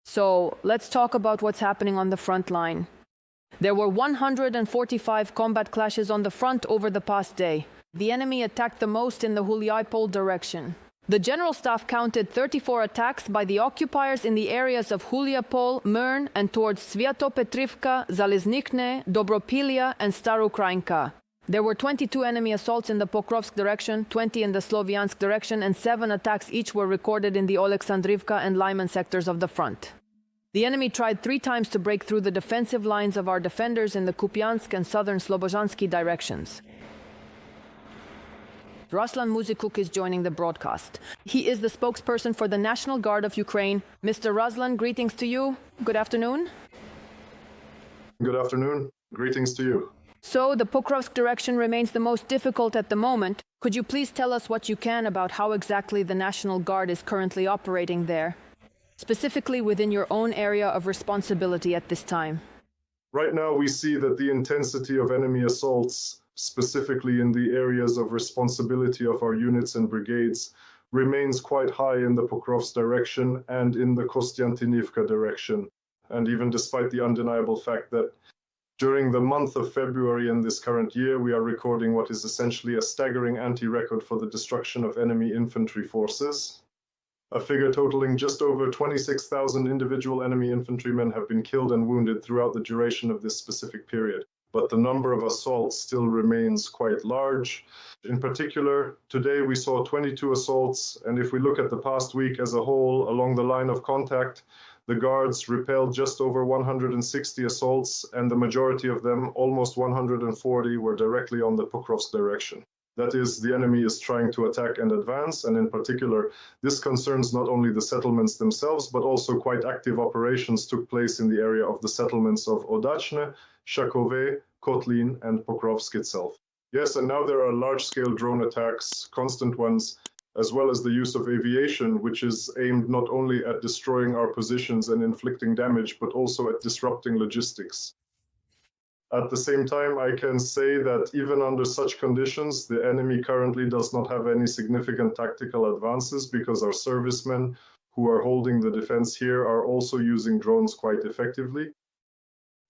So let's talk about what's happening on the front line. There were 145 combat clashes on the front over the past day. The enemy attacked the most in the Hulipole direction. The General Staff counted 34 attacks by the occupiers in the areas of Hulipole, Mern, and towards Sviatopetrivka, Zaliznikne, Dobropilia, and Starukrainka. There were 22 enemy assaults in the Pokrovsk direction, 20 in the Sloviansk direction, and 7 attacks each were recorded in the Oleksandrivka and Lyman sectors of the front. The enemy tried 3 times to break through the defensive lines of our defenders in the Kupiansk and southern Slobozhansky directions. Ruslan Muzikuk is joining the broadcast. He is the spokesperson for the National Guard of Ukraine. Mr. Ruslan, greetings to you. Good afternoon. Good afternoon. Greetings to you. So, the Pokrovsk direction remains the most difficult at the moment. Could you please tell us what you can about how exactly the National Guard is currently operating there, specifically within your own area of responsibility at this time? Right now, we see that the intensity of enemy assaults, specifically in the areas of responsibility of our units and brigades, remains quite high in the Pokrovsk direction and in the Kostiantynivka direction. And even despite the undeniable fact that during the month of February in this current year, we are recording what is essentially a staggering anti-record for the destruction of enemy infantry forces. A figure totaling just over 26,000 individual enemy infantrymen have been killed and wounded throughout the duration of this specific period. But the number of assaults still remains quite large. In particular, today we saw 22 assaults, and if we look at the past week as a whole along the line of contact, the Guards repelled just over 160 assaults, and the majority of them, almost 140, were directly on the Pokrovsk direction. That is, the enemy is trying to attack and advance, and in particular, this concerns not only the settlements themselves, but also quite active operations took place in the area of the settlements of Odachne, Shakove, Kotlin, and Pokrovsk itself. Yes, and now there are large-scale drone attacks, constant ones, as well as the use of aviation, which is aimed not only at destroying our positions and inflicting damage, but also at disrupting logistics. At the same time, I can say that even under such conditions, the enemy currently does not have any significant tactical advances because our servicemen who are holding the defense here are also using drones quite effectively.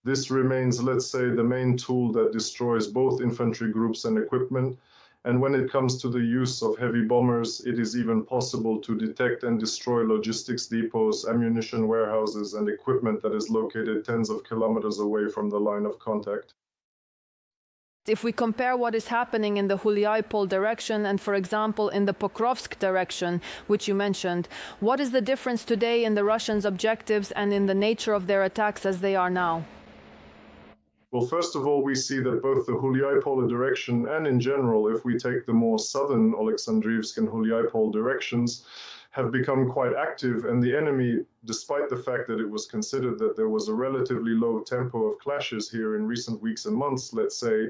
This remains, let's say, the main tool that destroys both infantry groups and equipment. And when it comes to the use of heavy bombers, it is even possible to detect and destroy logistics depots, ammunition warehouses, and equipment that is located tens of kilometers away from the line of contact. If we compare what is happening in the Hulipole direction and, for example, in the Pokrovsk direction, which you mentioned, what is the difference today in the Russians' objectives and in the nature of their attacks as they are now? Well, first of all, we see that both the Hulipole direction and in general, if we take the more southern Oleksandrivsk and Hulipole directions, have become quite active, and the enemy, despite the fact that it was considered that there was a relatively low tempo of clashes here in recent weeks and months, let's say,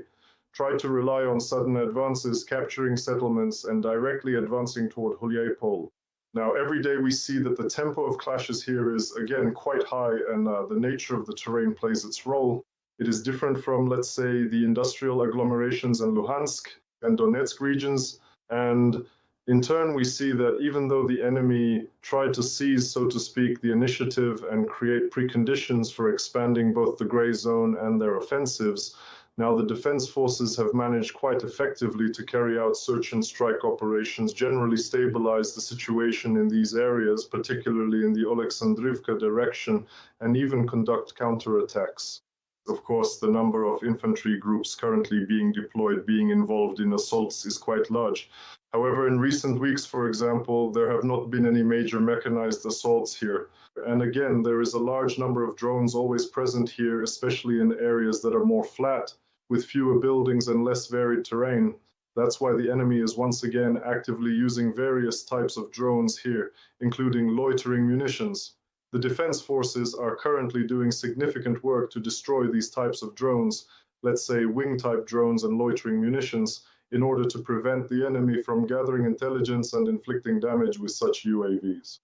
tried to rely on sudden advances, capturing settlements, and directly advancing toward Hulipole. Now, every day we see that the tempo of clashes here is, again, quite high, and the nature of the terrain plays its role. It is different from, let's say, the industrial agglomerations in Luhansk and Donetsk regions. And in turn, we see that even though the enemy tried to seize, so to speak, the initiative and create preconditions for expanding both the gray zone and their offensives, now the defense forces have managed quite effectively to carry out search and strike operations, generally stabilize the situation in these areas, particularly in the Oleksandrivka direction, and even conduct counterattacks. Of course, the number of infantry groups currently being deployed, being involved in assaults is quite large. However, in recent weeks, for example, there have not been any major mechanized assaults here. And again, there is a large number of drones always present here, especially in areas that are more flat, with fewer buildings and less varied terrain. That's why the enemy is once again actively using various types of drones here, including loitering munitions. The defense forces are currently doing significant work to destroy these types of drones, let's say wing-type drones and loitering munitions, in order to prevent the enemy from gathering intelligence and inflicting damage with such UAVs.